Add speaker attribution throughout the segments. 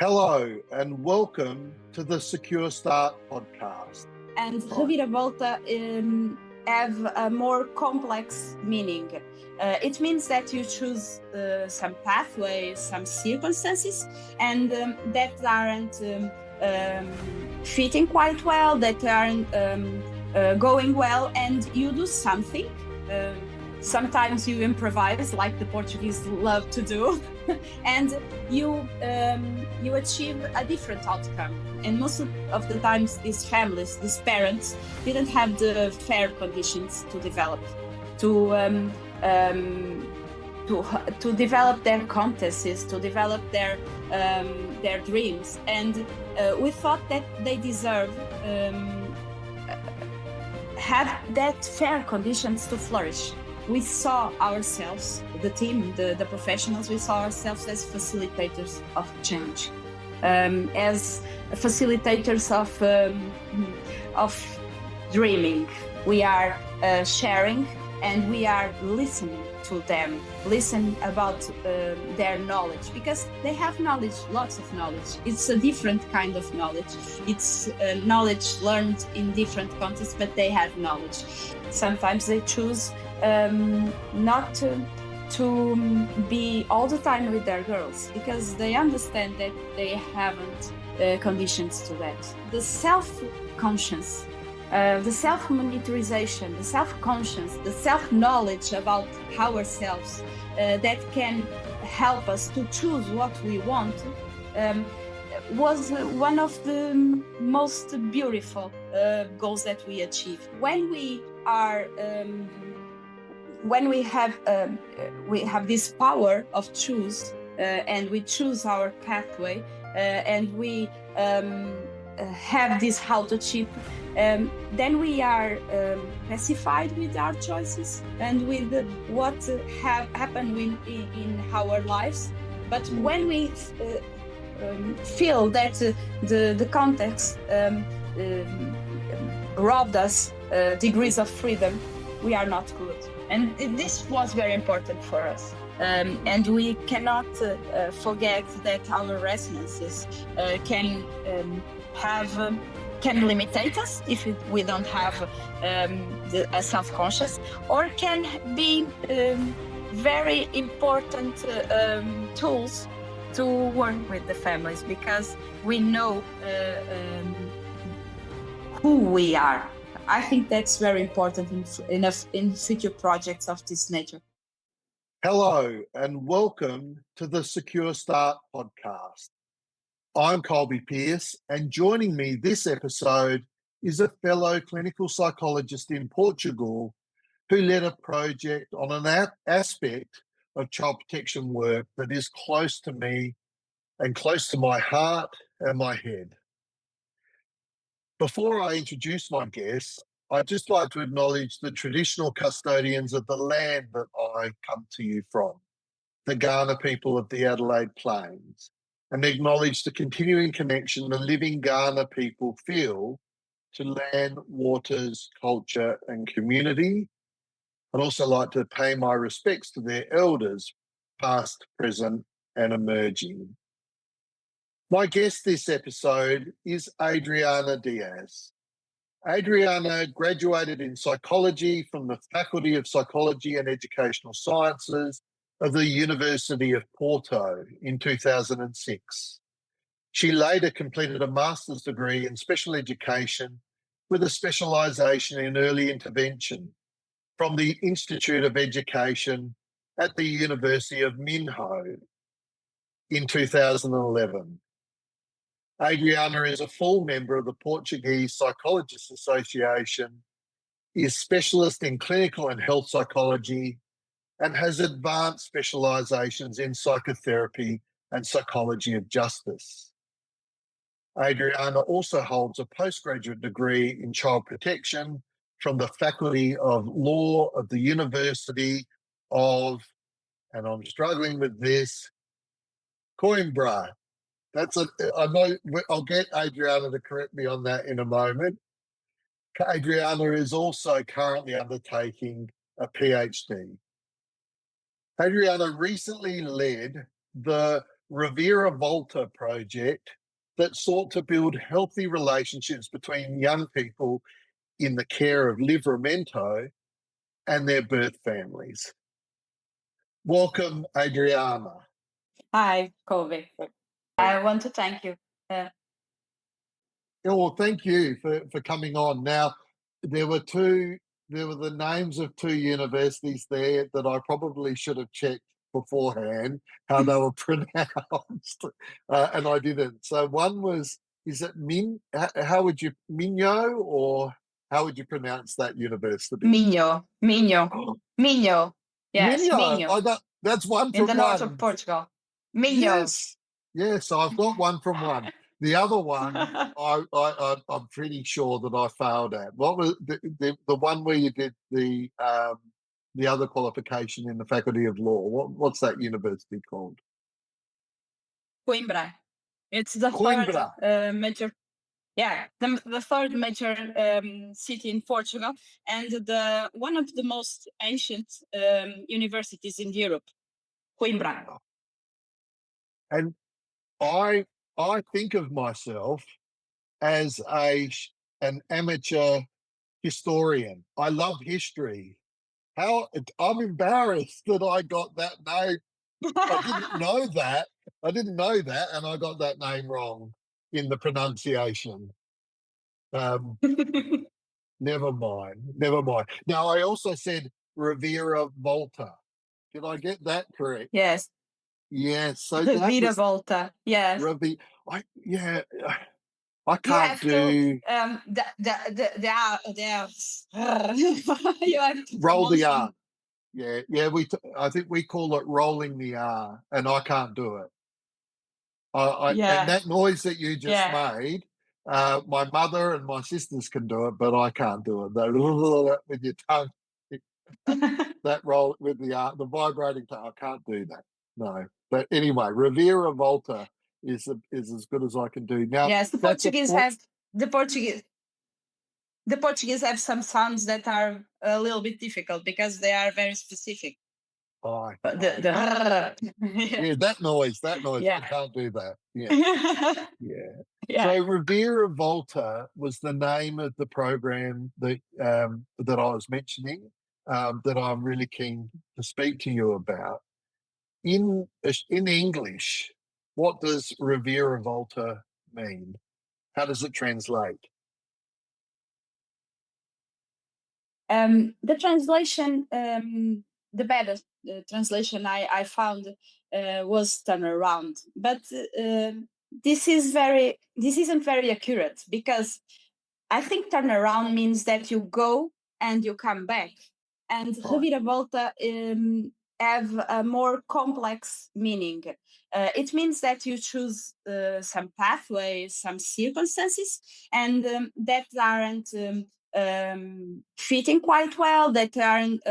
Speaker 1: Hello and welcome to the Secure Start podcast.
Speaker 2: And Ravira Volta have a more complex meaning. It means that you choose some pathways, some circumstances, and that aren't fitting quite well, that aren't going well, and you do something. Sometimes you improvise, like the Portuguese love to do, and you achieve a different outcome. And most of the times, these families, these parents, didn't have the fair conditions to develop, to develop their competencies, to develop their dreams, and we thought that they deserve have that fair conditions to flourish. We saw ourselves, the team, the professionals, we saw ourselves as facilitators of change, as facilitators of dreaming. We are sharing and we are listening to them, listen about their knowledge, because they have knowledge, lots of knowledge. It's a different kind of knowledge. It's knowledge learned in different contexts, but they have knowledge. Sometimes they choose not to be all the time with their girls because they understand that they haven't conditions to that. The self-conscious, the self-monitorization, the self-conscious, the self-knowledge about ourselves that can help us to choose what we want was one of the most beautiful goals that we achieved. When we are when we have this power of choose and we choose our pathway and we have this how to achieve, then we are pacified with our choices and with what have happened in our lives. But when we feel that the context robbed us degrees of freedom, we are not good. And this was very important for us. And we cannot forget that our resonances can limitate us if we don't have a self-conscious, or can be very important tools to work with the families, because we know who we are. I think that's very important in future projects of this nature.
Speaker 1: Hello and welcome to the Secure Start podcast. I'm Colby Pearce, and joining me this episode is a fellow clinical psychologist in Portugal who led a project on an aspect of child protection work that is close to me and close to my heart and my head. Before I introduce my guests, I'd just like to acknowledge the traditional custodians of the land that I come to you from, the Kaurna people of the Adelaide Plains, and acknowledge the continuing connection the living Kaurna people feel to land, waters, culture, and community. I'd also like to pay my respects to their elders, past, present, and emerging. My guest this episode is Adriana Dias. Adriana graduated in psychology from the Faculty of Psychology and Educational Sciences of the University of Porto in 2006. She later completed a master's degree in special education with a specialisation in early intervention from the Institute of Education at the University of Minho in 2011. Adriana is a full member of the Portuguese Psychologists Association, is specialist in clinical and health psychology, and has advanced specialisations in psychotherapy and psychology of justice. Adriana also holds a postgraduate degree in child protection from the Faculty of Law of the University of, and I'm struggling with this, Coimbra. I'll get Adriana to correct me on that in a moment. Adriana is also currently undertaking a PhD. Adriana recently led the Rivira Volta project that sought to build healthy relationships between young people in the care of Livramento and their birth families. Welcome, Adriana.
Speaker 2: Hi, Kobe. I want to thank you.
Speaker 1: Well, thank you for coming on. Now, there were the names of two universities there that I probably should have checked beforehand how they were pronounced, and I didn't. So one was, is it how would you, Minho, or how would you pronounce that university?
Speaker 2: Minho. Yes, Minho.
Speaker 1: That's one from
Speaker 2: in the north
Speaker 1: one.
Speaker 2: of Portugal. Minho.
Speaker 1: Yes, I've got one from one. The other one, I'm pretty sure that I failed at. What was the one where you did the other qualification in the Faculty of Law? What's that university called?
Speaker 2: Coimbra. It's the
Speaker 1: Coimbra.
Speaker 2: third major. Yeah, the third major city in Portugal, and one of the most ancient universities in Europe, Coimbra.
Speaker 1: And I think of myself as an amateur historian. I love history. I'm embarrassed that I got that name. I didn't know that. And I got that name wrong in the pronunciation. Never mind. Now, I also said Ravira Volta. Did I get that correct?
Speaker 2: Yes.
Speaker 1: Yes. So
Speaker 2: Rivira Volta. Yes.
Speaker 1: I can't do.
Speaker 2: You have to
Speaker 1: roll the R. Yeah. I think we call it rolling the R, and I can't do it. And that noise that you just made, my mother and my sisters can do it, but I can't do it. With your tongue, that roll with the vibrating tongue, I can't do that. No. But anyway, Rivira Volta is as good as I can do. Now,
Speaker 2: yes, the Portuguese have some sounds that are a little bit difficult because they are very specific.
Speaker 1: Yeah,
Speaker 2: yeah,
Speaker 1: that noise. Yeah. I can't do that. Yeah. So Rivira Volta was the name of the program that that I was mentioning, that I'm really keen to speak to you about. In English, what does Rivira Volta mean? How does it translate?
Speaker 2: The translation, the better translation I found was turn around, but this isn't very accurate, because I think turn around means that you go and you come back, and Rivira Volta have a more complex meaning. It means that you choose some pathways, some circumstances, and that aren't fitting quite well, that aren't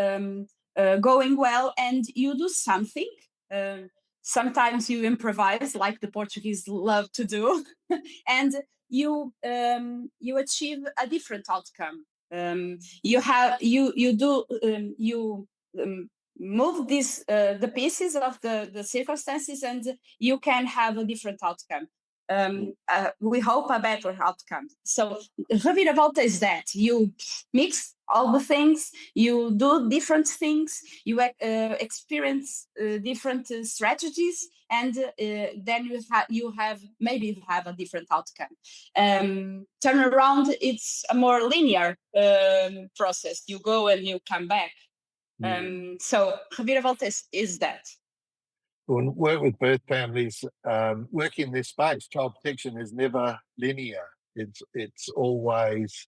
Speaker 2: going well, and you do something. Sometimes you improvise, like the Portuguese love to do, and you achieve a different outcome. You move the pieces of the circumstances, and you can have a different outcome. We hope a better outcome. So Ravira Volta is that you mix all the things, you do different things, you experience different strategies, and then you have a different outcome. Turn around, it's a more linear process. You go and you come back. So Rivira Volta is that.
Speaker 1: When work with birth families, work in this space, child protection is never linear. It's always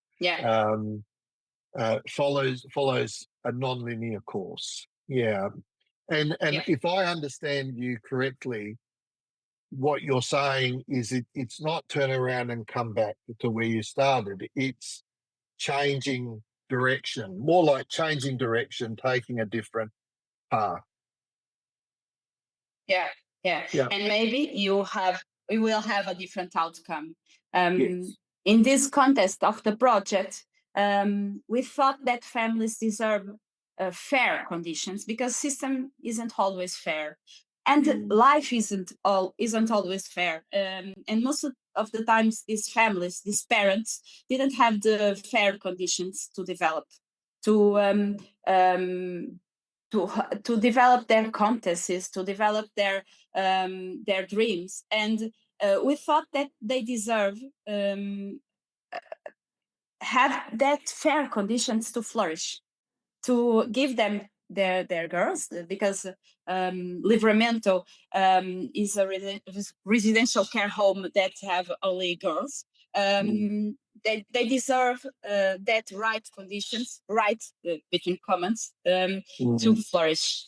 Speaker 1: follows a non-linear course. Yeah. And if I understand you correctly, what you're saying is it's not turn around and come back to where you started. It's changing direction, more like changing direction, taking a different path.
Speaker 2: Yeah. And maybe we will have a different outcome. In this context of the project, we thought that families deserve fair conditions, because system isn't always fair. And life isn't always fair. And most of the times, these families, these parents, didn't have the fair conditions to develop, to to develop their competencies, to develop their dreams, and we thought that they deserve have that fair conditions to flourish, to give them their girls, because Livramento is a residential care home that have only girls. They deserve that right conditions, right between comments, to flourish.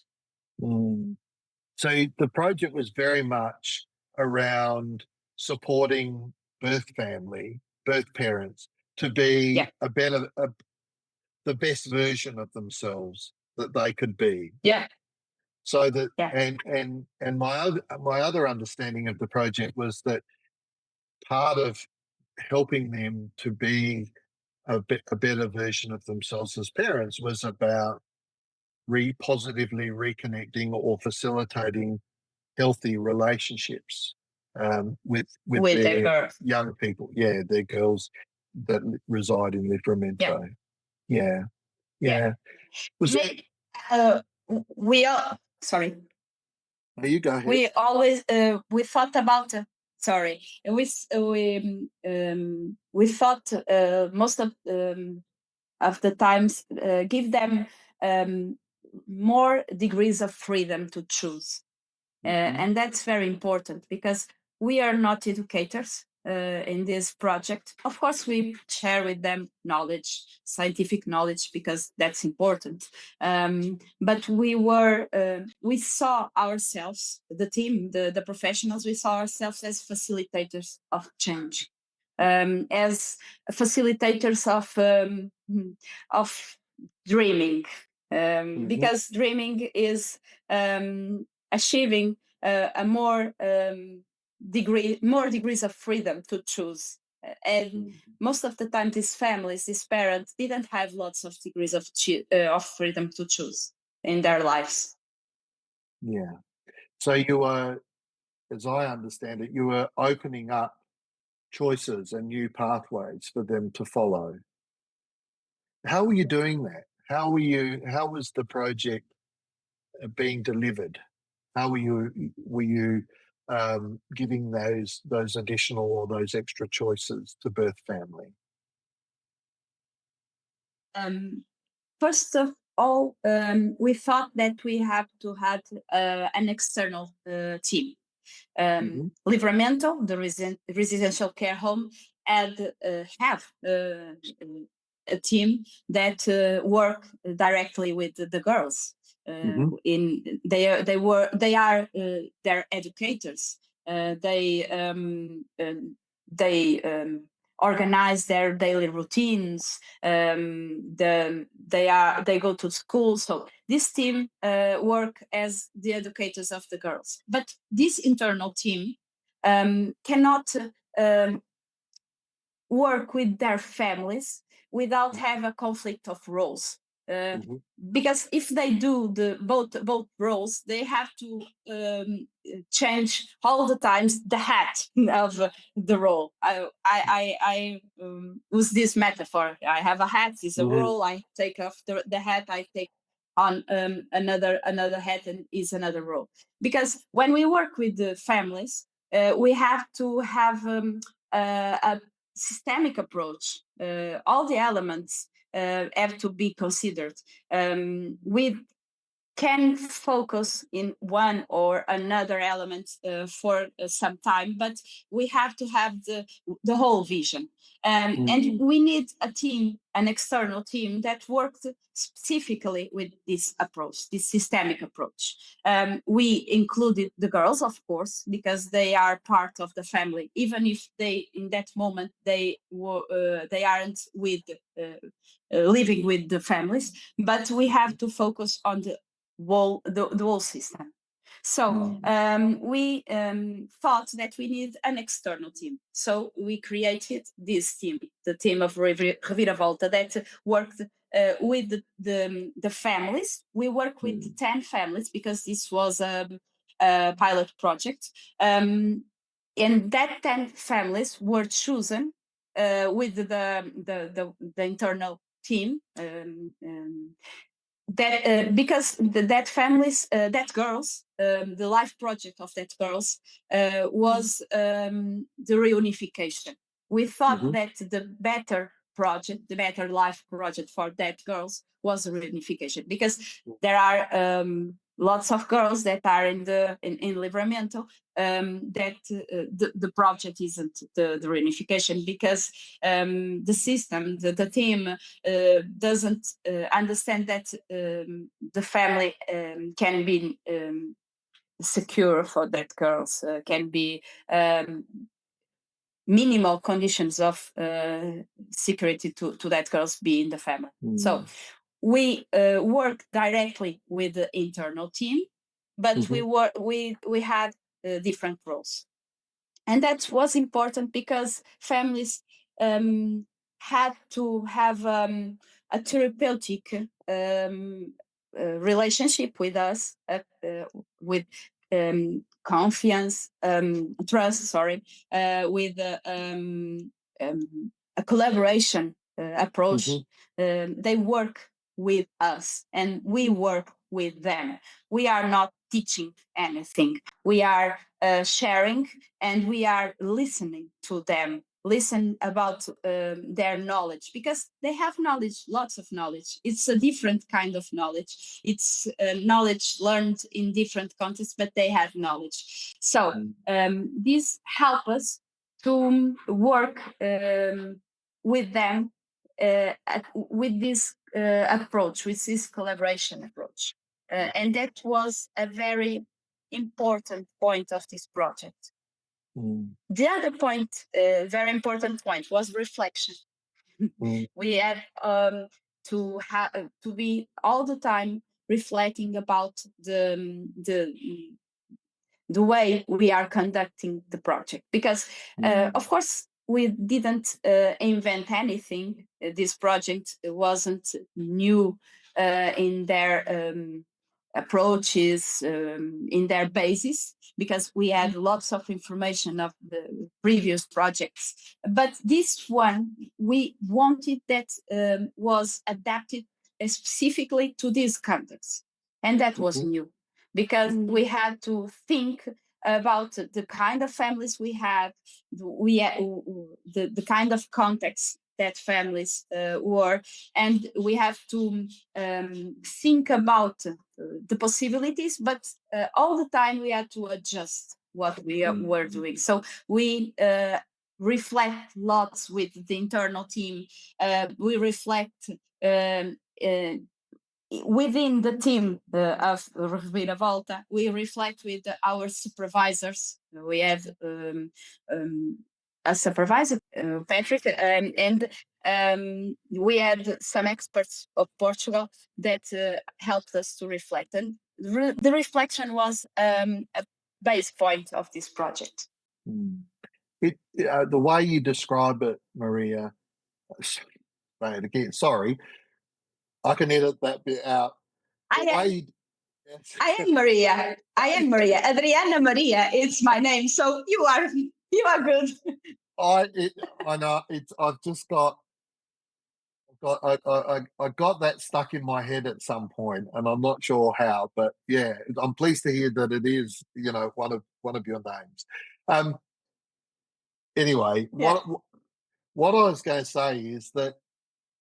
Speaker 1: So the project was very much around supporting birth parents to be the best version of themselves that they could be.
Speaker 2: Yeah.
Speaker 1: So that and my other understanding of the project was that part of helping them to be a better version of themselves as parents was about positively reconnecting or facilitating healthy relationships with their young people. Yeah, their girls that reside in Livramento. Yeah. Was it?
Speaker 2: We all sorry.
Speaker 1: No, you go ahead.
Speaker 2: We always we thought about we thought most of the times give them more degrees of freedom to choose. And that's very important, because we are not educators in this project. Of course, we share with them knowledge, scientific knowledge, because that's important. But we saw ourselves, the team, the professionals, we saw ourselves as facilitators of change, as facilitators of dreaming, because dreaming is achieving more degrees of freedom to choose. And most of the time, these families, these parents, didn't have lots of degrees of freedom to choose in their lives.
Speaker 1: Yeah. So you were, as I understand it, you were opening up choices and new pathways for them to follow. How were you doing that? How was the project being delivered? How were you giving those additional or those extra choices to birth family?
Speaker 2: First of all, we thought that we have to have an external team. Livramento, the residential care home, have a team that work directly with the girls. They are their educators. They organize their daily routines. They go to school. So this team work as the educators of the girls. But this internal team cannot work with their families without have a conflict of roles. Because if they do both roles, they have to change all the times the hat of the role. I use this metaphor. I have a hat, is a role. I take off the hat. I take on another hat, and is another role. Because when we work with the families, we have to have a systemic approach. All the elements have to be considered. We can focus in one or another element for some time, but we have to have the whole vision. And we need a team, an external team that works specifically with this approach, this systemic approach. We included the girls, of course, because they are part of the family, even if they, in that moment, they aren't with living with the families. But we have to focus on the whole system. So we thought that we need an external team. So we created this team, the team of Rivira Volta, that worked with the families. We work with 10 families, because this was a pilot project. And that 10 families were chosen with the internal team, that because that families, that girls, the life project of that girls was the reunification. We thought that the better project, the better life project for that girls was reunification, because there are lots of girls that are in Livramento, that the project isn't the reunification, because the system, the team doesn't understand that the family can be secure for that girls, can be minimal conditions of security to that girls be in the family. So we work directly with the internal team, but we had different roles. And that was important because families had to have a therapeutic relationship with us, with confiance, trust, with a collaboration approach. They work with us and we work with them. We are not teaching anything. We are sharing, and we are listening to them, listen about their knowledge, because they have knowledge, lots of knowledge. It's a different kind of knowledge. It's knowledge learned in different contexts, but they have knowledge. So this helps us to work with them with this approach, with this collaboration approach. And that was a very important point of this project. The other point, very important point, was reflection. We had to be all the time reflecting about the way we are conducting the project, because of course we didn't invent anything. This project wasn't new in their approaches, in their basis, because we had lots of information of the previous projects. But this one, we wanted that was adapted specifically to this context, and that was new, because we had to think about the kind of families we had, the kind of context that families were, and we have to think about the possibilities, but all the time we had to adjust what we were doing. So we reflect lots with the internal team. We reflect within the team of Ravira Volta. We reflect with our supervisors. We have a supervisor, Patrick, and we had some experts of Portugal that helped us to reflect. And the reflection was a base point of this project.
Speaker 1: The way you describe it, Maria, say it again, sorry, I can edit that bit out.
Speaker 2: I am Maria. I am Maria. Adriana Maria is my name. So you are good.
Speaker 1: I know. I've just got. I got that stuck in my head at some point, and I'm not sure how. But yeah, I'm pleased to hear that it is, one of your names. Anyway, what I was going to say is that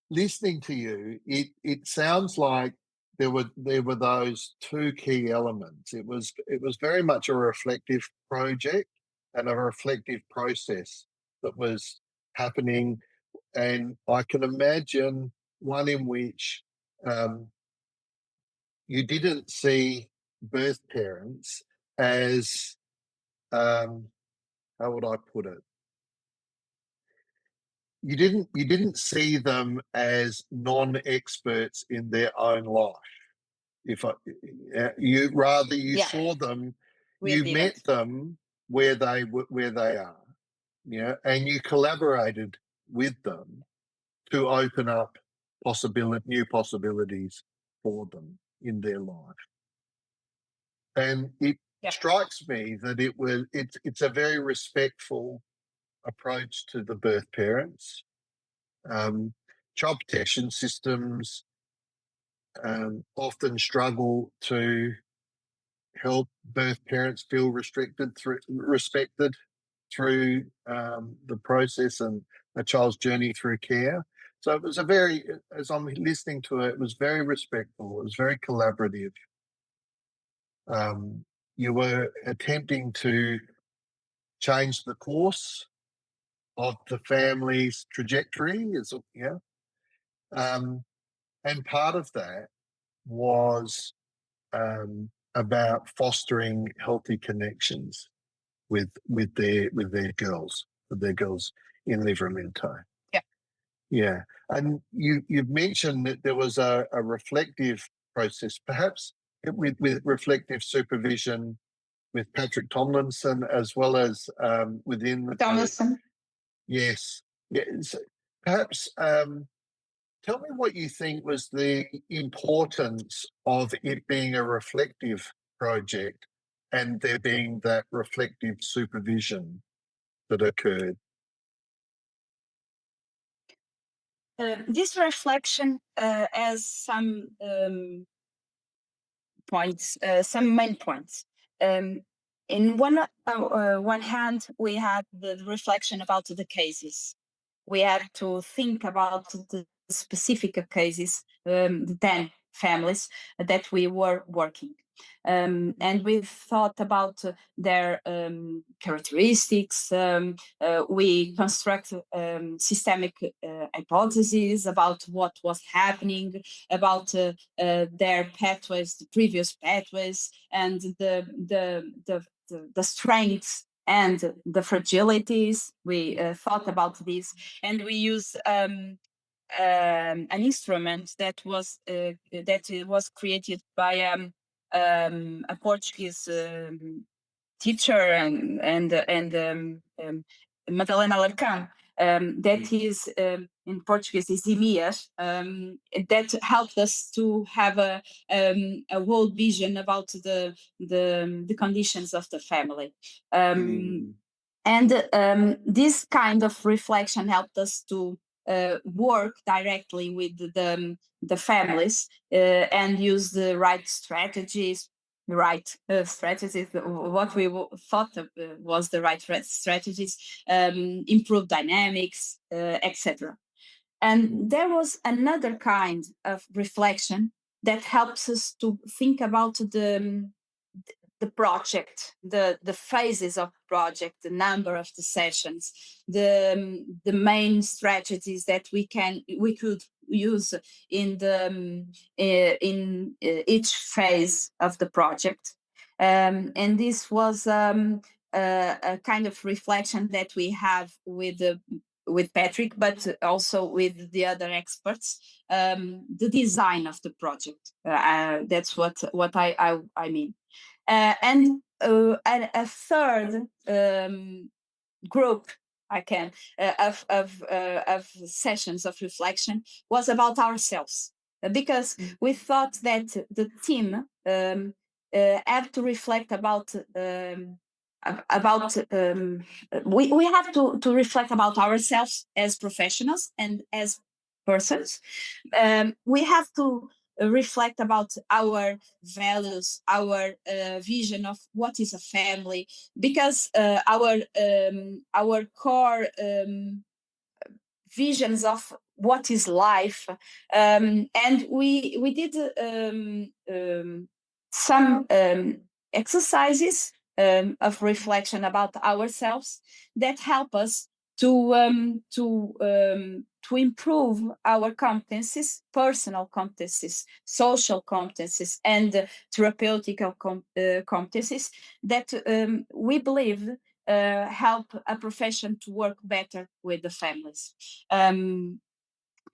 Speaker 1: listening to you, it sounds like there were those two key elements. It was very much a reflective project and a reflective process that was happening, and I can imagine one in which you didn't see birth parents as how would I put it? You didn't see them as non-experts in their own life. You saw them, met them where they are, and you collaborated with them to open up new possibilities for them in their life. And strikes me that it's a very respectful approach to the birth parents. Child protection systems often struggle to help birth parents feel respected through the process and a child's journey through care. So it was as I'm listening to it, it was very respectful. It was very collaborative. You were attempting to change the course of the family's trajectory, and part of that was about fostering healthy connections with their girls in Livramento. Yeah. And you've mentioned that there was a reflective process, perhaps with reflective supervision with Patrick Tomlinson, as well as within the
Speaker 2: Tomlinson.
Speaker 1: Yes. Yes. Perhaps tell me what you think was the importance of it being a reflective project and there being that reflective supervision that occurred.
Speaker 2: This reflection has some points, some main points. In one hand, we had the reflection about the cases. We had to think about the specific cases, the 10 families that we were working. And we thought about their characteristics. We construct systemic hypotheses about what was happening, about their pathways, the previous pathways, and the strengths and the fragilities. We thought about this, and we use an instrument that was created by a Portuguese teacher and Madalena Larcan. That is in Portuguese is Imias, that helped us to have a whole vision about the conditions of the family. And this kind of reflection helped us to work directly with the families and use the right strategies. What we thought was the right strategies, improve dynamics, etc. And there was another kind of reflection that helps us to think about the project, the phases of the project, the number of the sessions, the main strategies that we could use in each phase of the project. And this was a kind of reflection that we have with Patrick, but also with the other experts, the design of the project. That's what I mean. And a third group of sessions of reflection was about ourselves, because we thought that the team had to reflect about we have to reflect about ourselves as professionals and as persons. We have to reflect about our values, our vision of what is a family, because our core visions of what is life, and we did some exercises of reflection about ourselves that help us to improve our competencies, personal competencies, social competencies, and therapeutic competencies that we believe help a profession to work better with the families.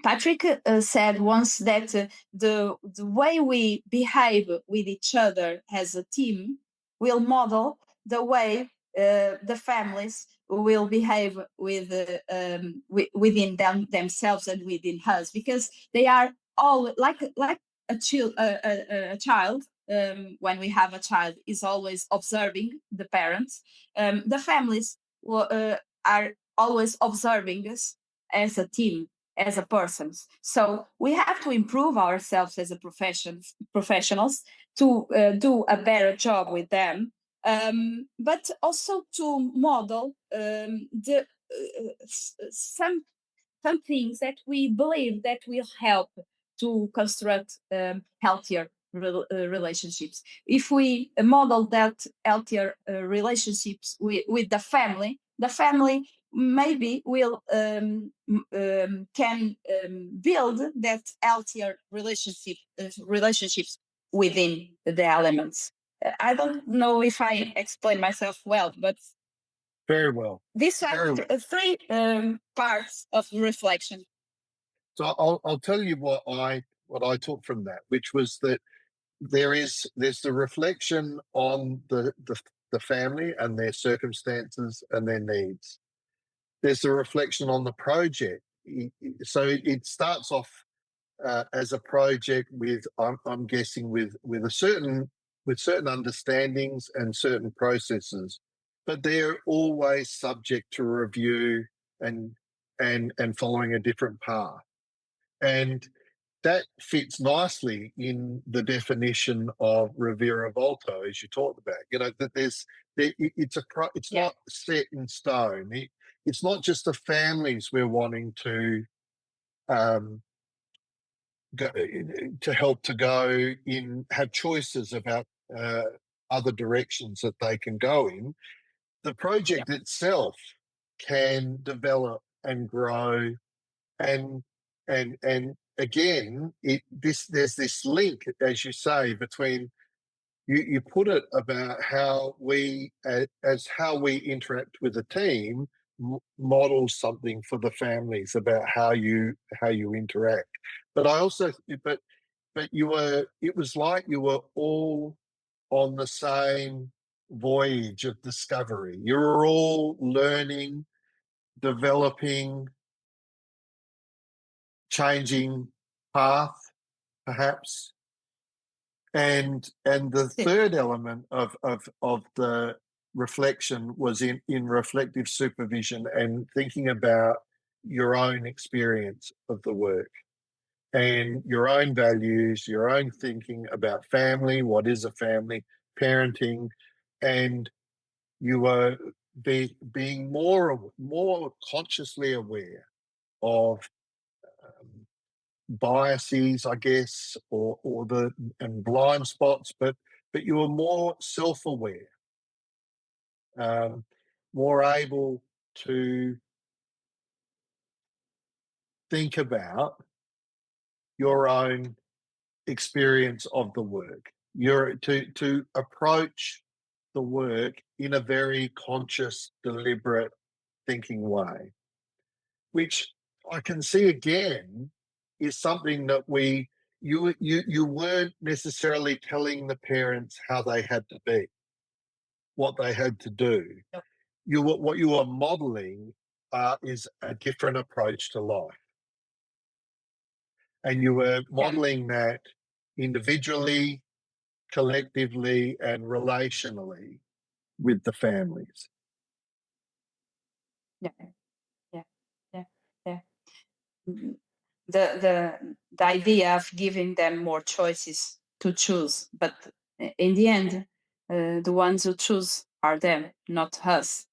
Speaker 2: Patrick said once that the way we behave with each other as a team will model the way the families will behave within themselves and within us, because they are all like a child when we have a child is always observing the parents. The families are always observing us as a team, as a persons. So we have to improve ourselves as a professionals to do a better job with them, but also to model some things that we believe that will help to construct healthier relationships. If we model that healthier relationships with the family maybe will can build that healthier relationships within the elements. I don't know if I explain myself well, but
Speaker 1: very well.
Speaker 2: These are three parts of reflection.
Speaker 1: So I'll tell you what I took from that, which was that there's the reflection on the family and their circumstances and their needs. There's a reflection on the project. So it starts off as a project with, I'm guessing, with certain understandings and certain processes, but they're always subject to review and following a different path. And that fits nicely in the definition of Ravira Volta, as you talked about. You know, that it's not set in stone. It's not just the families we're wanting to go, to help to go in, have choices about other directions that they can go in. The project itself can develop and grow, and again, there's this link, as you say, between you put it about how we how we interact with a team models something for the families about how you interact. But I also but it was like you were all on the same voyage of discovery. You were all learning, developing, changing path, perhaps. And the third element of the reflection was in reflective supervision and thinking about your own experience of the work and your own values, your own thinking about family, what is a family, parenting, and you were being more consciously aware of biases, I guess, or and blind spots, but you were more self-aware, more able to think about your own experience of the work. You're to approach the work in a very conscious, deliberate thinking way, which I can see again is something that you weren't necessarily telling the parents how they had to be, what they had to do. What you are modeling is a different approach to life, and you were modeling that individually, collectively, and relationally with the families.
Speaker 2: Yeah, yeah, yeah, yeah. The idea of giving them more choices to choose, but in the end, the ones who choose are them, not us.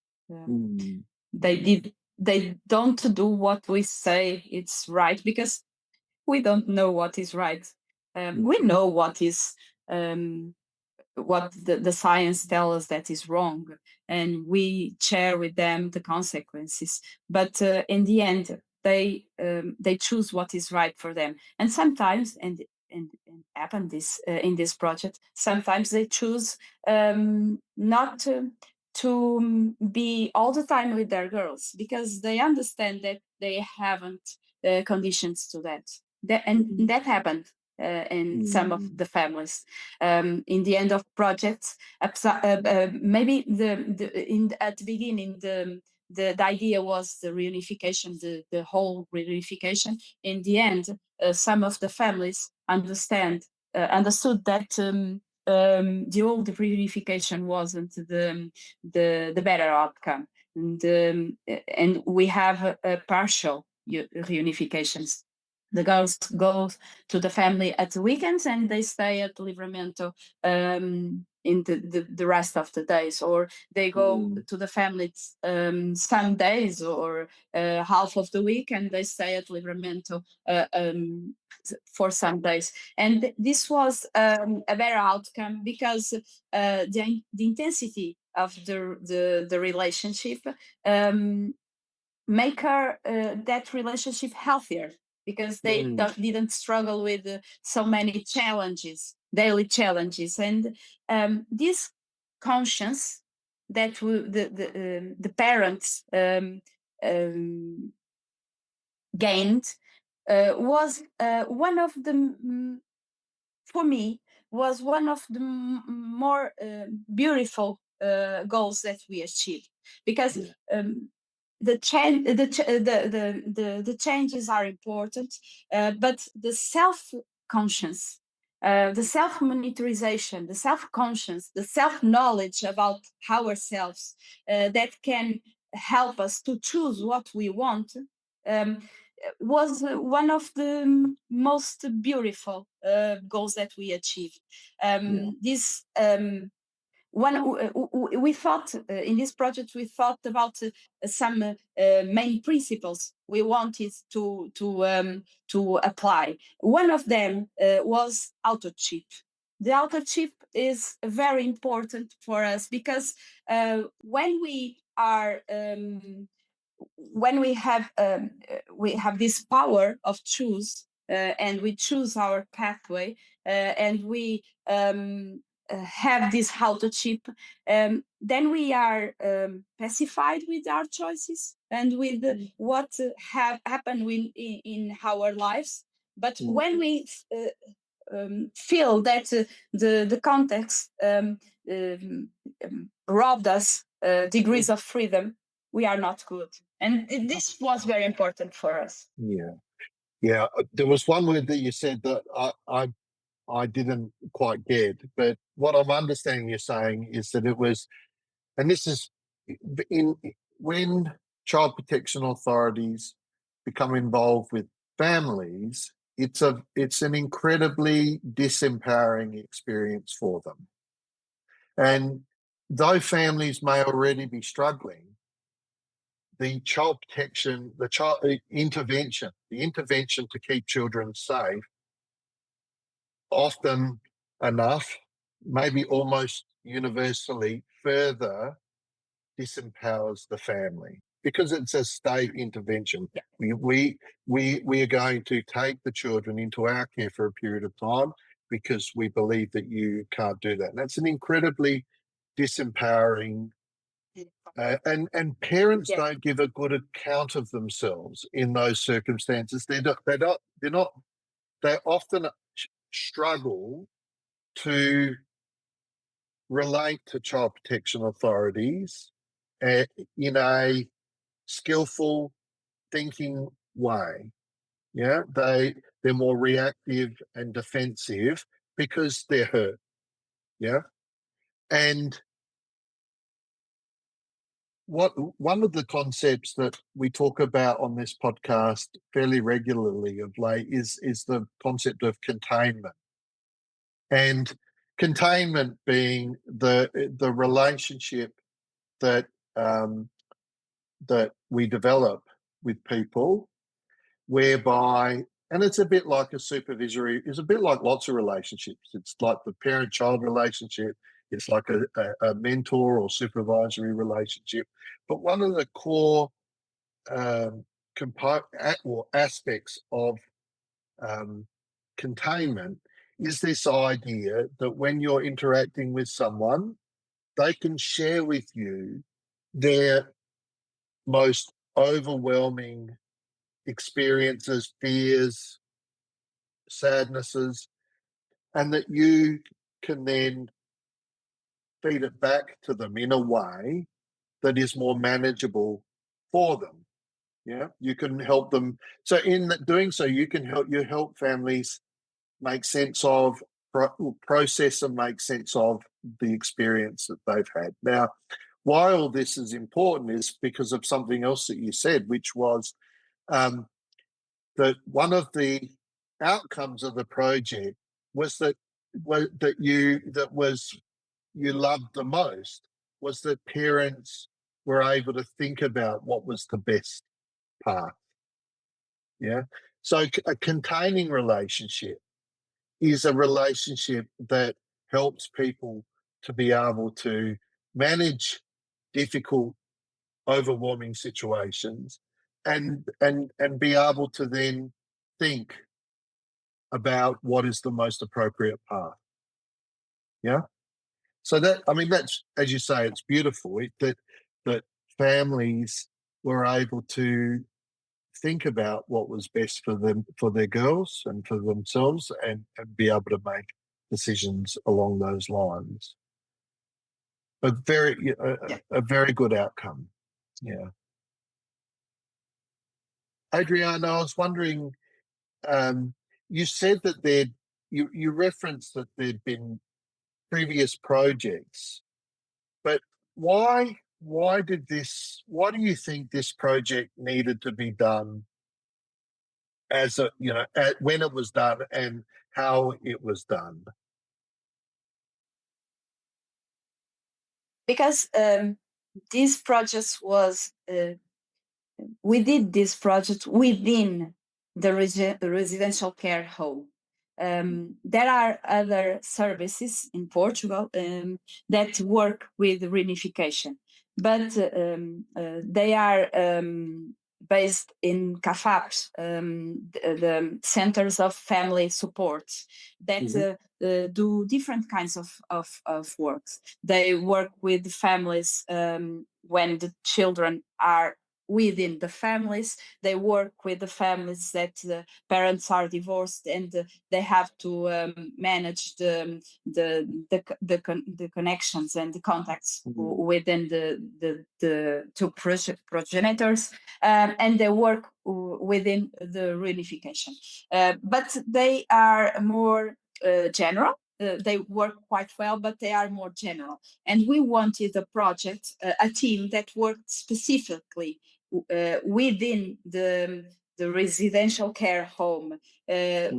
Speaker 2: They don't do what we say it's right because we don't know what is right. We know what is what the science tells us that is wrong, and we share with them the consequences. But in the end, they choose what is right for them, and sometimes and happen this in this project. Sometimes they choose not to be all the time with their girls because they understand that they haven't conditions to that. And that happened in some of the families. In the end of projects, maybe at the beginning the idea was the reunification, the whole reunification. In the end, some of the families understood that the old reunification wasn't the better outcome, and we have a partial reunifications. The girls go to the family at the weekends and they stay at Livramento in the rest of the days, or they go to the family some days or half of the week and they stay at Livramento for some days. And this was a better outcome because the intensity of the relationship make that relationship healthier, because they didn't struggle with so many challenges, daily challenges. And this conscience that the parents gained was one of the, for me, was one of the more beautiful goals that we achieved, because the changes are important, but the self-conscious, the self-monitorization, the self-conscious, the self-knowledge about ourselves that can help us to choose what we want was one of the most beautiful goals that we achieved. This one we thought in this project, we thought about some main principles we wanted to apply. One of them was auto-chip. The auto-chip is very important for us because when we are when we have this power of choose, and we choose our pathway, and we have this auto-chip, then we are pacified with our choices and with what have happened in our lives. But when we feel that the context robbed us degrees of freedom, we are not good. And this was very important for us.
Speaker 1: Yeah. There was one word that you said that I didn't quite get, but what I'm understanding you're saying is that it was, and this is when child protection authorities become involved with families, it's an incredibly disempowering experience for them. And though families may already be struggling, the child protection, the intervention to keep children safe, often enough, maybe almost universally, further disempowers the family because it's a state intervention. We are going to take the children into our care for a period of time because we believe that you can't do that. And that's an incredibly disempowering. And parents don't give a good account of themselves in those circumstances. They often struggle to relate to child protection authorities in a skillful thinking way. Yeah, they're more reactive and defensive because they're hurt. Yeah, and one of the concepts that we talk about on this podcast fairly regularly of late is the concept of containment. And containment being the relationship that that we develop with people, whereby, and it's a bit like a supervisory, it's a bit like lots of relationships. It's like the parent-child relationship. It's like a mentor or supervisory relationship. But one of the core aspects of containment is this idea that when you're interacting with someone, they can share with you their most overwhelming experiences, fears, sadnesses, and that you can then feed it back to them in a way that is more manageable for them. Yeah, you can help them. So in doing so, you help families make sense of process and make sense of the experience that they've had. Now, why all this is important is because of something else that you said, which was that one of the outcomes of the project was that you loved the most was that parents were able to think about what was the best path. Yeah. So a containing relationship is a relationship that helps people to be able to manage difficult, overwhelming situations and be able to then think about what is the most appropriate path. Yeah. So that, I mean, that's, as you say, it's beautiful that families were able to think about what was best for them, for their girls and for themselves, and be able to make decisions along those lines. A very good outcome. Yeah. Adriana, I was wondering, you said that you referenced that there'd been previous projects, but why do you think this project needed to be done when it was done and how it was done?
Speaker 2: Because this project was we did this project within the residential care home. There are other services in Portugal that work with reunification, but they are based in CAFAPs, the Centers of Family Support, that do different kinds of works. They work with families when the children are within the families. They work with the families that the parents are divorced and they have to manage the connections and the contacts within the two progenitors, and they work within the reunification. But they are more general. They work quite well, but they are more general. And we wanted a project, a team that worked specifically within the residential care home, a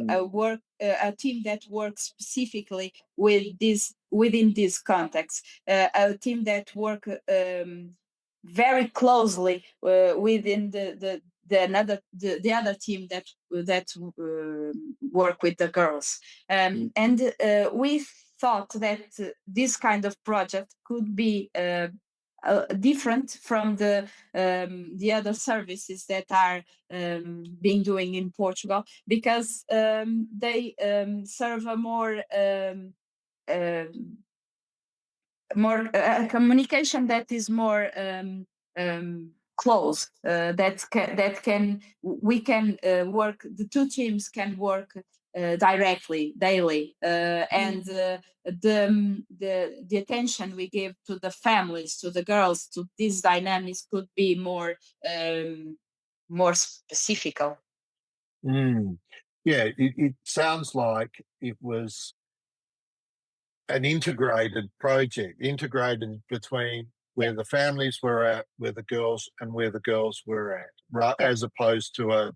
Speaker 2: team that works specifically within this context, a team that work very closely within the other team that work with the girls, and we thought that this kind of project could be different from the other services that are being doing in Portugal, because they serve a more communication that is more close, we can work, the two teams can work directly daily, and the attention we give to the families, to the girls, to these dynamics could be more specific.
Speaker 1: Yeah, it sounds like it was an integrated project, integrated between where the families were at, where the girls were at, right? As opposed to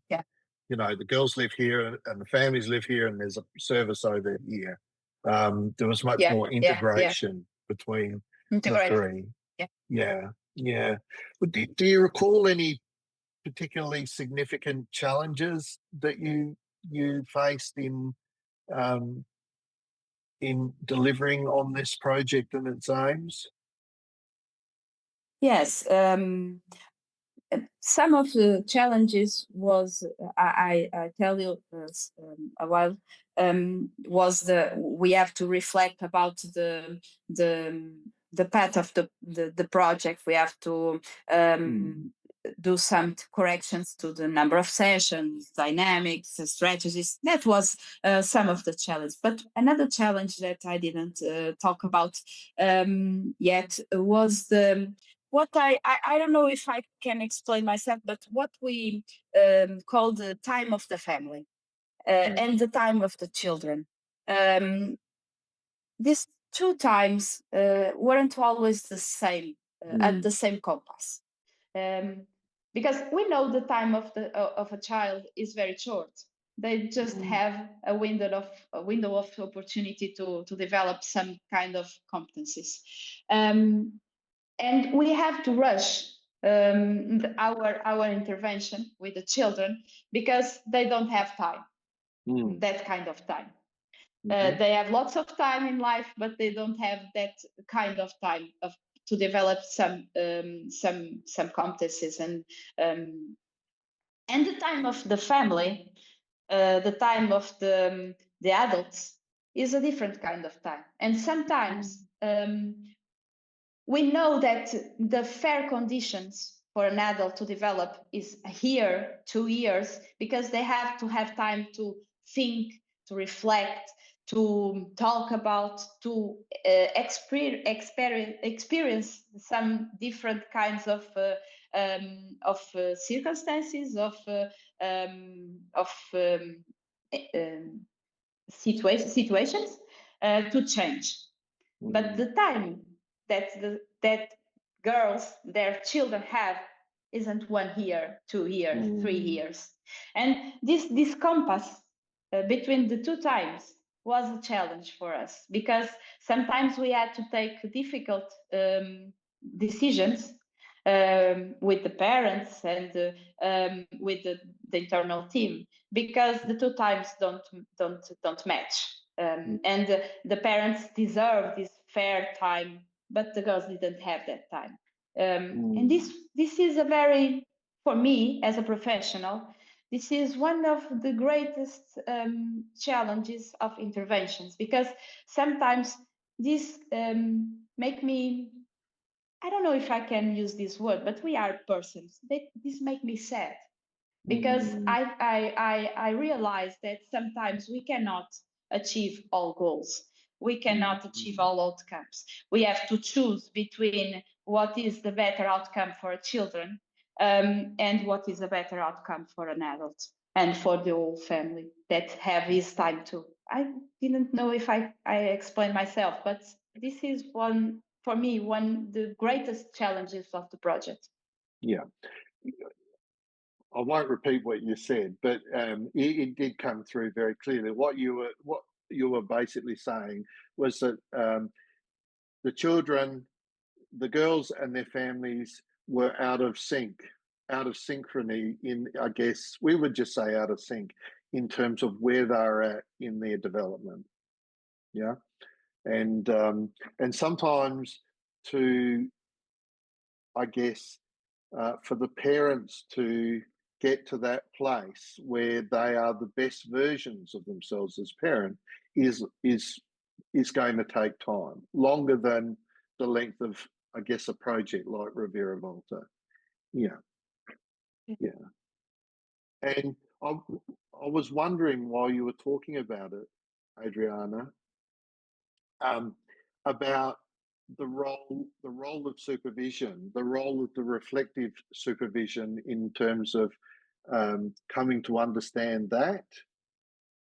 Speaker 1: the girls live here and the families live here and there's a service over here. There was much more integration between the three. Yeah. But do you recall any particularly significant challenges that you faced in delivering on this project and its aims?
Speaker 2: Yes. Some of the challenges was, I tell you a while, was we have to reflect about the path of the project. We have to do some corrections to the number of sessions, dynamics, strategies. That was some of the challenge. But another challenge that I didn't talk about yet was what I don't know if I can explain myself, but what we call the time of the family and the time of the children. these two times weren't always the same at the same compass. Because we know the time of a child is very short. They just have a window of opportunity to develop some kind of competencies, and we have to rush our intervention with the children because they don't have time, that kind of time. They have lots of time in life, but they don't have that kind of time to develop some competencies, and the time of the family, the time of the adults is a different kind of time. And sometimes we know that the fair conditions for an adult to develop is a year, 2 years, because they have to have time to think, to reflect, to talk about, to experience some different kinds of circumstances, of situations to change. But the time that girls, their children have, isn't 1 year, 2 years, 3 years. And this compass between the two times was a challenge for us, because sometimes we had to take difficult decisions with the parents and with the internal team, because the two times don't match. And the parents deserve this fair time, but the girls didn't have that time. And this is a very, for me as a professional, this is one of the greatest challenges of interventions, because sometimes this make me, I don't know if I can use this word, but we are persons. This make me sad, because I realize that sometimes we cannot achieve all goals. We cannot achieve all outcomes. We have to choose between what is the better outcome for children and what is a better outcome for an adult and for the whole family that have his time too. I didn't know if I explained myself, but this is one, for me, one the greatest challenges of the project.
Speaker 1: Yeah. I won't repeat what you said, but it did come through very clearly. What you were basically saying was that the children, the girls and their families were out of sync, out of synchrony in, I guess, we would just say out of sync in terms of where they're at in their development. Yeah. And sometimes to, I guess, for the parents to get to that place where they are the best versions of themselves as parent is going to take time, longer than the length of, I guess, a project like Ravira Volta. Yeah. And I was wondering, while you were talking about it, Adriana, about the role of supervision, the role of the reflective supervision in terms of coming to understand that,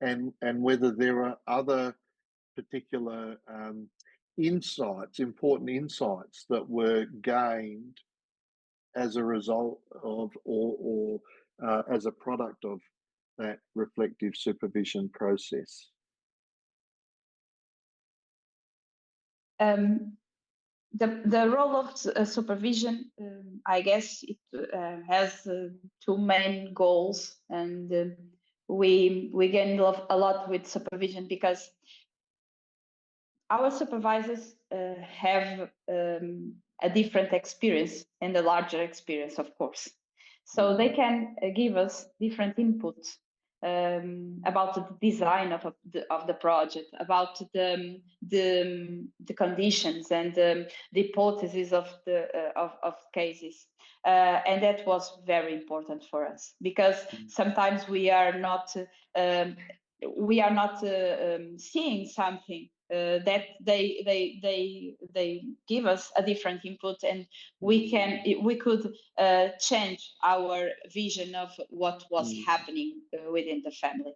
Speaker 1: and whether there are other particular insights, important insights that were gained as a result of or as a product of that reflective supervision process.
Speaker 2: The role of supervision, I guess, it has two main goals, and we gain a lot with supervision, because our supervisors have a different experience and a larger experience, of course. So they can give us different inputs about the design of the project, about the conditions and the hypotheses of cases, and that was very important for us, because sometimes we are not seeing something that they give us a different input, and we could change our vision of what was happening within the family.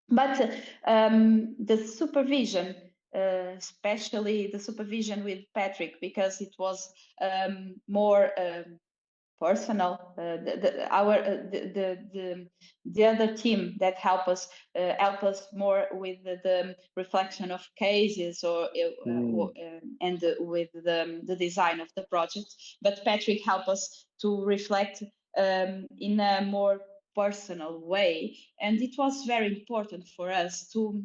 Speaker 2: But the supervision especially the supervision with Patrick, because it was more personal. The other team that help us more with the reflection of cases and with the design of the project. But Patrick helped us to reflect in a more personal way, and it was very important for us to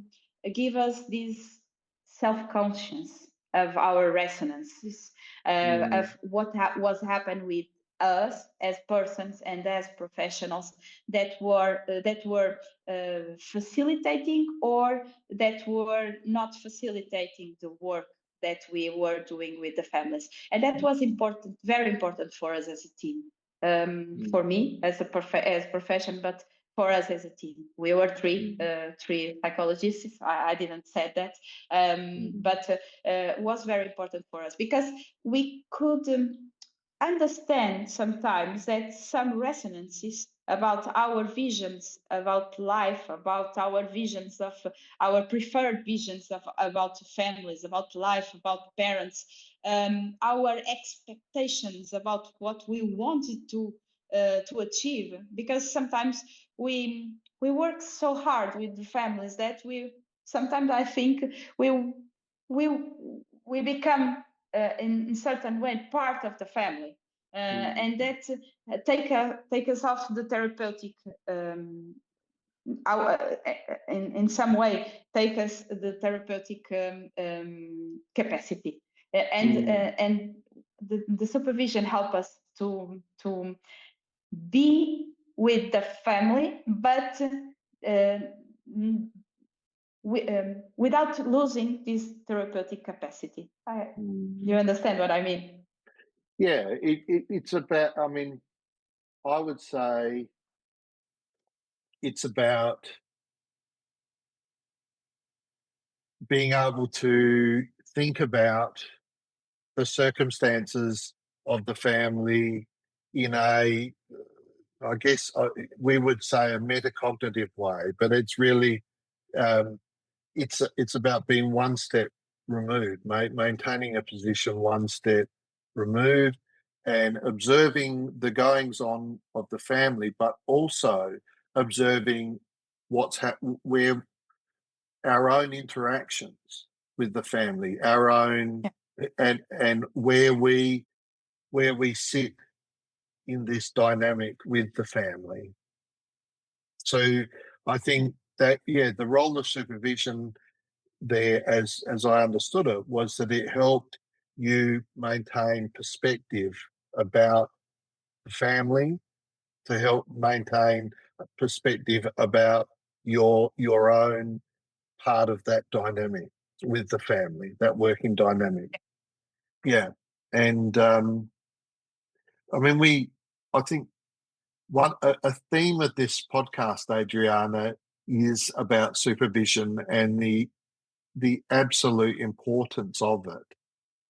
Speaker 2: give us this self-conscious of our resonances, of what was happened with us as persons and as professionals that were facilitating or that were not facilitating the work that we were doing with the families. And that was important, very important for us as a team. For me as as profession, but for us as a team. We were three psychologists. I didn't say that, but it was very important for us because we could understand sometimes that some resonances about our visions about life, about our visions of our preferred visions of about families, about life, about parents, our expectations about what we wanted to achieve. Because sometimes we work so hard with the families that we sometimes I think we become in certain way part of the family, and that take us off the therapeutic in some way take us the therapeutic capacity, and the supervision help us to be with the family, but without losing this therapeutic capacity. You understand what I mean?
Speaker 1: Yeah, it's about, I mean, I would say it's about being able to think about the circumstances of the family in a, I guess we would say a metacognitive way, but it's really, it's about being one step removed, maintaining a position one step removed and observing the goings on of the family, but also observing where our own interactions with the family, our own, and where we sit in this dynamic with the family. So I think that, the role of supervision there, as I understood it, was that it helped you maintain perspective about the family, to help maintain perspective about your own part of that dynamic with the family, that working dynamic. Yeah. And I mean, I think a theme of this podcast, Adriana, is about supervision and the absolute importance of it.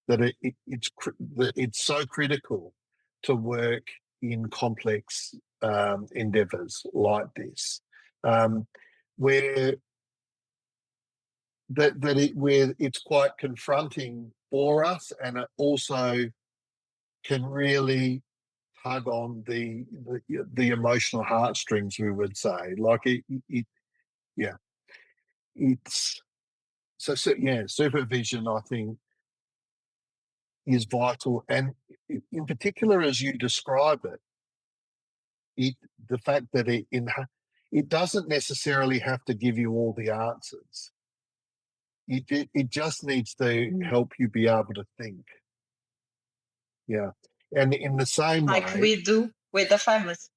Speaker 1: That it's so critical to work in complex endeavours like this, where where it's quite confronting for us, and it also can really tug on the emotional heartstrings, we would say. Like it's supervision, I think, is vital, and in particular, as you describe it, the fact that it doesn't necessarily have to give you all the answers. It just needs to help you be able to think. Yeah, and in the same
Speaker 2: like
Speaker 1: way,
Speaker 2: we do with the families.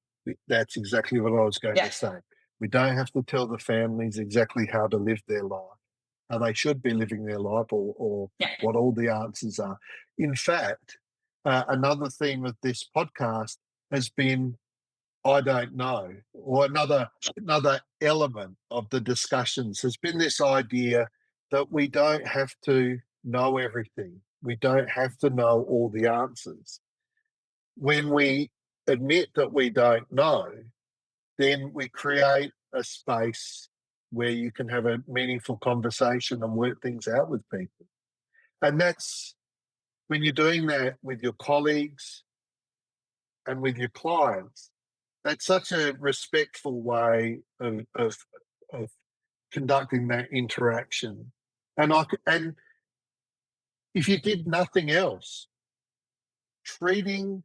Speaker 1: That's exactly what I was going to say. We don't have to tell the families exactly how to live their life, how they should be living their life, or what all the answers are. In fact, another theme of this podcast has been, I don't know, or another element of the discussions has been this idea that we don't have to know everything. We don't have to know all the answers. When we admit that we don't know, then we create a space where you can have a meaningful conversation and work things out with people. And that's when you're doing that with your colleagues and with your clients, that's such a respectful way of conducting that interaction. And if you did nothing else, treating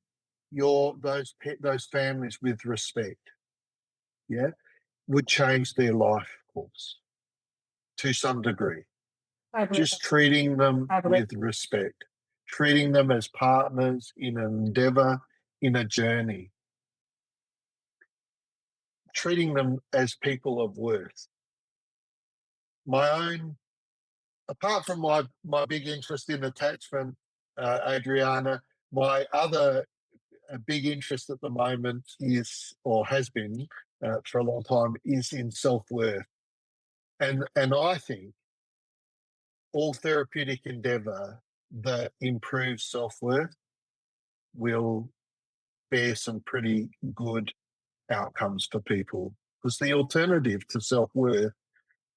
Speaker 1: those families with respect, yeah, would change their life course to some degree. Just treating them with respect, treating them as partners in an endeavour, in a journey, treating them as people of worth. Apart from my big interest in attachment, Adriana, my other big interest at the moment is, or has been for a long time, is in self-worth. And I think all therapeutic endeavour that improves self-worth will bear some pretty good outcomes for people, because the alternative to self-worth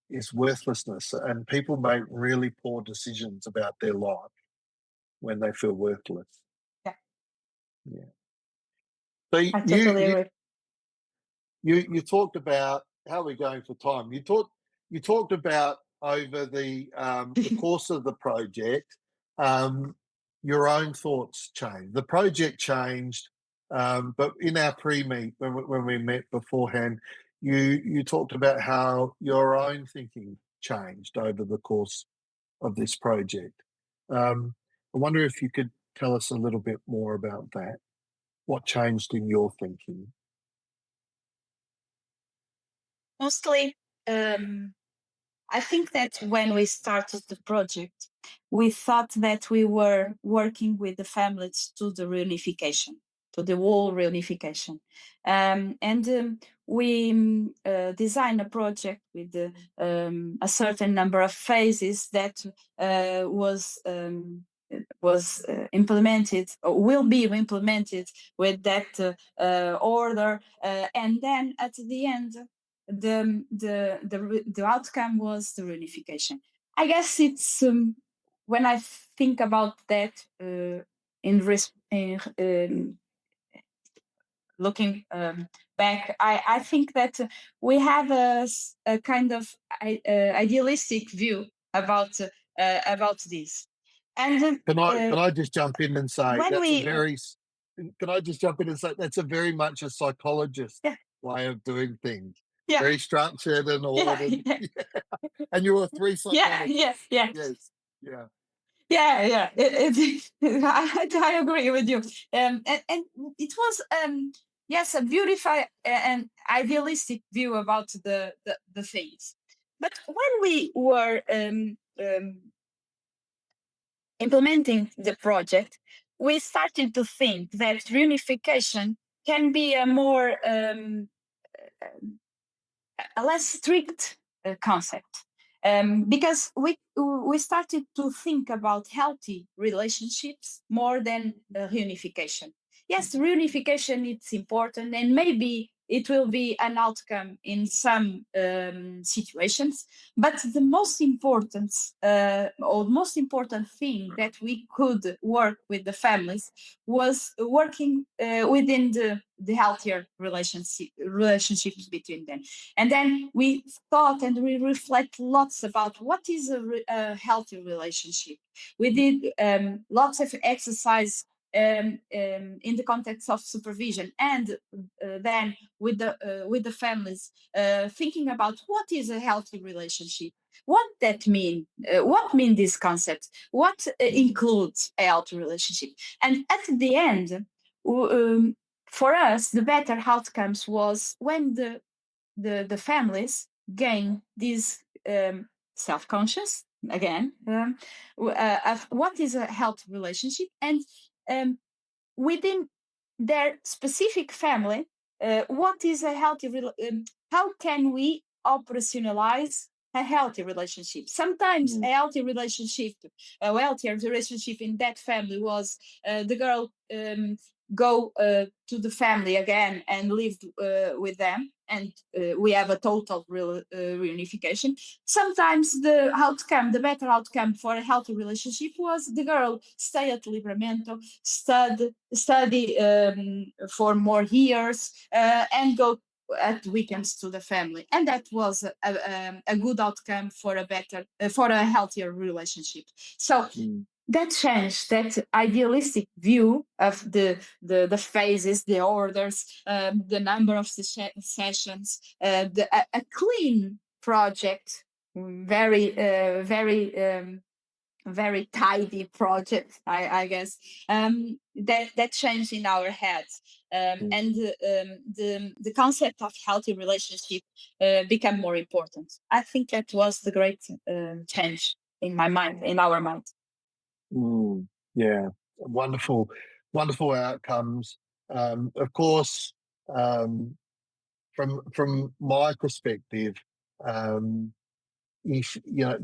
Speaker 1: is worthlessness, and people make really poor decisions about their life when they feel worthless. Yeah. So
Speaker 2: I totally agree.
Speaker 1: you talked about, how are we going for time? You talked about over the course of the project, your own thoughts changed. The project changed, but in our pre-meet, when we met beforehand, you talked about how your own thinking changed over the course of this project. I wonder if you could tell us a little bit more about that. What changed in your thinking?
Speaker 2: Mostly, I think that when we started the project, we thought that we were working with the families to the reunification, to the whole reunification. We designed a project with a certain number of phases that was implemented, or will be implemented with that order, and then at the end, the outcome was the reunification. I guess it's when I think about that looking back, I think that we have a kind of idealistic view about this. And
Speaker 1: can I just jump in and say can I just jump in and say that's a very much a psychologist way of doing things. Yeah. Very structured and ordered. Yeah. And you were 3 psychologists. Yes. Yeah.
Speaker 2: Yeah. I agree with you. And it was a beautiful and idealistic view about the things. But when we were implementing the project, we started to think that reunification can be a more a less strict concept, because we started to think about healthy relationships more than reunification. Yes, reunification is important, and maybe it will be an outcome in some situations, but the most important thing that we could work with the families was working within the healthier relationships between them. And then we thought and we reflect lots about what is a healthy relationship. We did lots of exercise in the context of supervision, and then with the families, thinking about what is a healthy relationship, what that mean, what mean these concepts, what includes a healthy relationship. And at the end, for us, the better outcomes was when the families gain this self-conscious again of what is a healthy relationship, and within their specific family, what is a healthy how can we operationalize a healthy relationship. Sometimes a healthier relationship in that family was the girl go to the family again and live with them, and we have a total reunification. Sometimes the better outcome for a healthy relationship was the girl stay at Livramento, study for more years, and go at weekends to the family, and that was a good outcome for a healthier relationship. So that changed, that idealistic view of the phases, the orders, the number of sessions, a clean project, very tidy project, I guess, that changed in our heads, and the concept of healthy relationship became more important. I think that was the great change in my mind, in our mind.
Speaker 1: Yeah, wonderful outcomes. Of course, from my perspective, if you know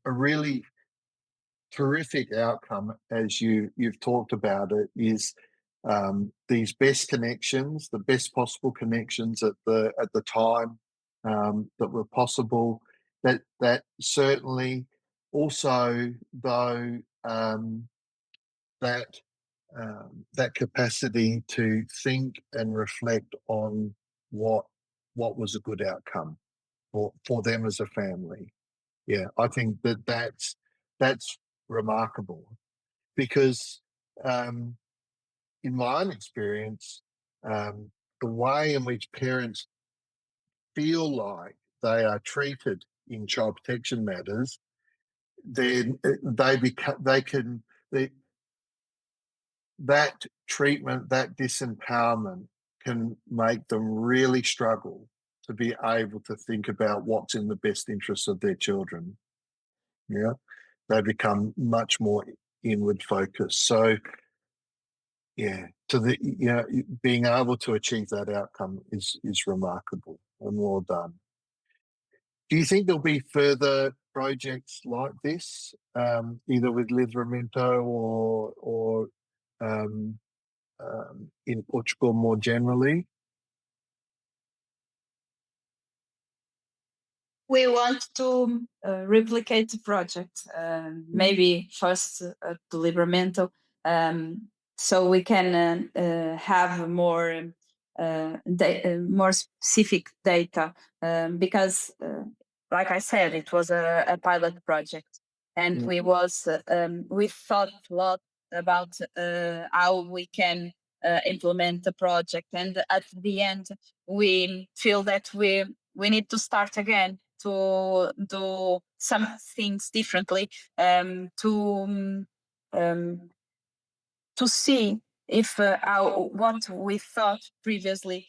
Speaker 1: a really terrific outcome, as you've talked about it, is these best connections, the best possible connections at the time that were possible. That certainly also, though, that capacity to think and reflect on what was a good outcome for them as a family. Yeah, I think that's remarkable, because in my own experience, the way in which parents feel like they are treated in child protection matters, then that treatment, that disempowerment, can make them really struggle to be able to think about what's in the best interest of their children. Yeah, they become much more inward focused. So, yeah, being able to achieve that outcome is remarkable and well done. Do you think there'll be further projects like this, either with Livramento or in Portugal more generally?
Speaker 2: We want to replicate the project, maybe first at the Livramento, so we can have more more specific data, because, like I said, it was a pilot project, and we thought a lot about how we can implement the project, and at the end we feel that we need to start again, to do some things differently, to see if what we thought previously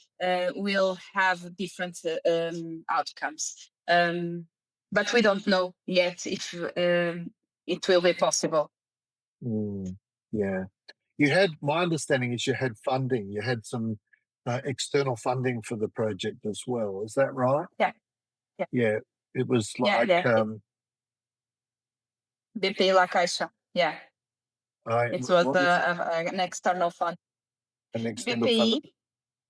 Speaker 2: will have different outcomes. But we don't know yet if it will be possible.
Speaker 1: Yeah. My understanding is you had funding. You had some external funding for the project as well. Is that right?
Speaker 2: Yeah.
Speaker 1: Yeah. It was like
Speaker 2: BP La Caixa. Yeah. It was an external fund.
Speaker 1: An external fund.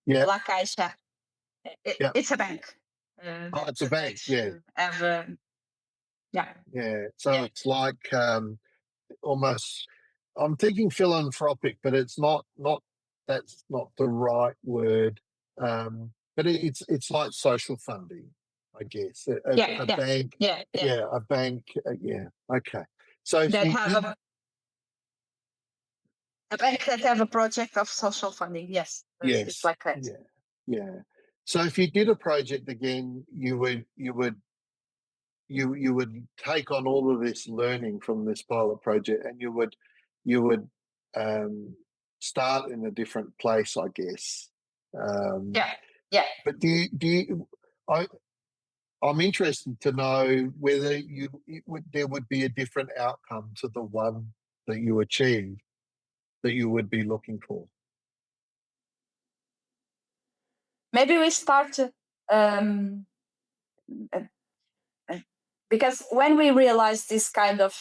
Speaker 2: Yeah. La Caixa. It's a bank.
Speaker 1: It's a bank. Yeah. Yeah. So it's like almost, I'm thinking philanthropic, but it's not. That's not the right word. But it's like social funding, I guess. A bank. Yeah. A bank. Yeah. Okay. So
Speaker 2: that have a bank that have a project of social funding. Yes.
Speaker 1: Yes.
Speaker 2: It's like that.
Speaker 1: Yeah. So if you did a project again, you would take on all of this learning from this pilot project, and you would start in a different place, I guess.
Speaker 2: Yeah.
Speaker 1: But I'm interested to know whether there would be a different outcome to the one that you achieved that you would be looking for.
Speaker 2: Maybe we start because when we realize this kind of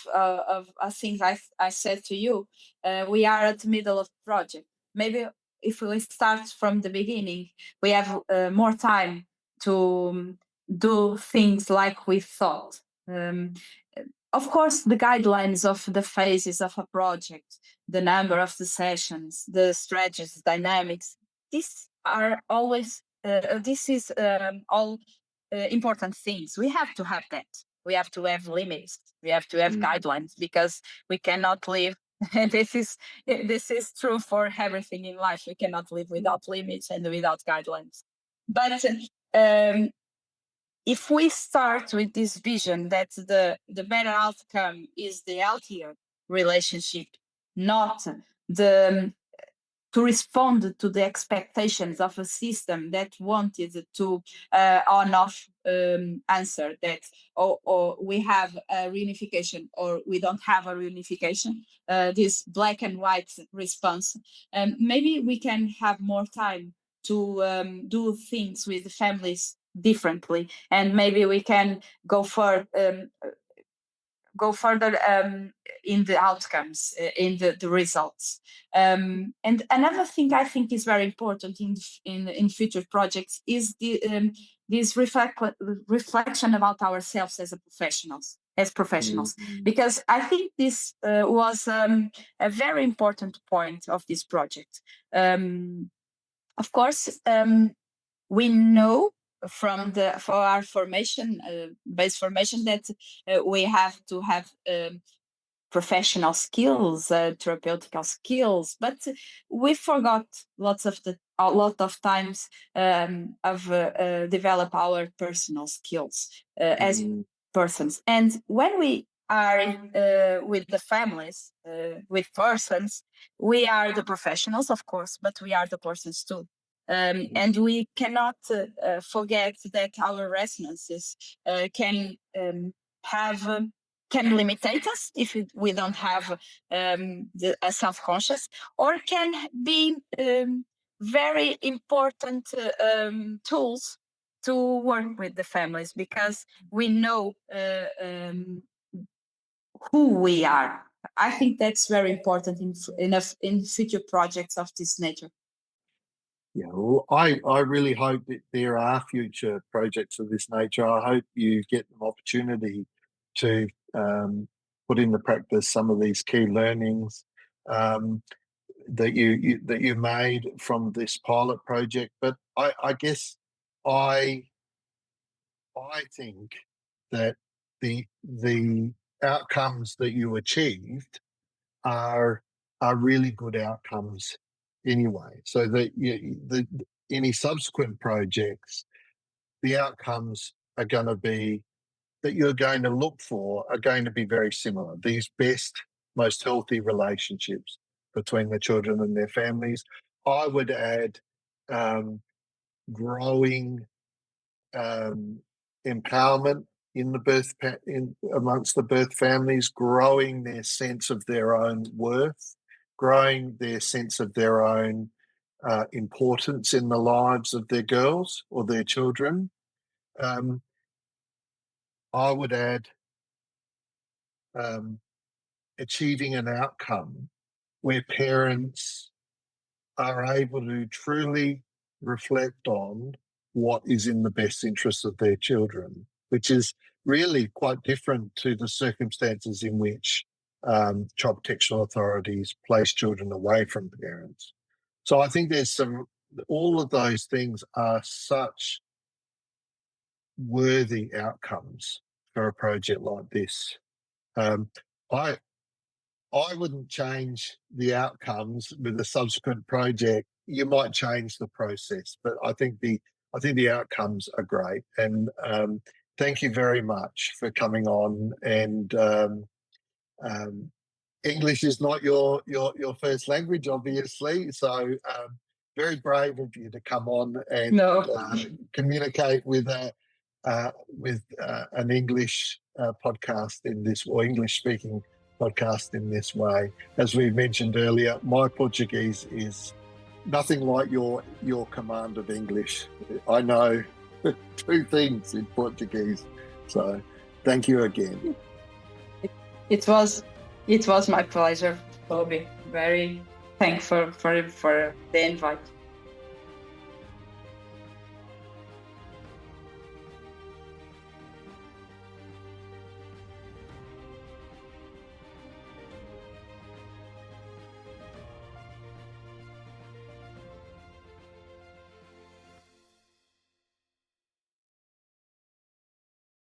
Speaker 2: things I said to you, we are at the middle of the project. maybe if we start from the beginning, we have more time to do things like we thought. Of course, the guidelines of the phases of a project, the number of the sessions, the strategies, dynamics, these are always, this is all important things. We have to have that. We have to have limits. We have to have guidelines, because we cannot live. And this is true for everything in life. We cannot live without limits and without guidelines. But if we start with this vision that the better outcome is the healthier relationship, not the to respond to the expectations of a system that wanted to on-off answer that, or we have a reunification or we don't have a reunification, this black and white response. Maybe we can have more time to do things with the families differently, and maybe we can go further in the outcomes, in the results. And another thing I think is very important in future projects is this reflection about ourselves as professionals, because I think this was a very important point of this project. Of course, we know for our formation, base formation, that we have to have professional skills, therapeutical skills, but we forgot a lot of times of develop our personal skills as persons. And when we are with the families, with persons, we are the professionals, of course, but we are the persons too. And we cannot forget that our resonances can limitate us if we don't have a self-conscious, or can be very important tools to work with the families, because we know who we are. I think that's very important in future projects of this nature.
Speaker 1: Yeah, well, I really hope that there are future projects of this nature. I hope you get an opportunity to put into practice some of these key learnings that you made from this pilot project. But I guess I think that the outcomes that you achieved are really good outcomes anyway. So that any subsequent projects, the outcomes are going to be that you're going to look for are going to be very similar. These best, most healthy relationships between the children and their families. I would add growing empowerment amongst the birth families, growing their sense of their own worth, growing their sense of their own importance in the lives of their girls or their children. I would add achieving an outcome where parents are able to truly reflect on what is in the best interest of their children, which is really quite different to the circumstances in which child protection authorities place children away from parents. So I think all of those things are such worthy outcomes for a project like this. I wouldn't change the outcomes with the subsequent project. You might change the process, but I think the outcomes are great. And thank you very much for coming on. And English is not your first language, obviously. So very brave of you to come on and communicate with an English podcast or English speaking podcast in this way. As we mentioned earlier, my Portuguese is nothing like your command of English. I know 2 things in Portuguese. So thank you again.
Speaker 2: It was my pleasure, Bobby. Thanks for the invite.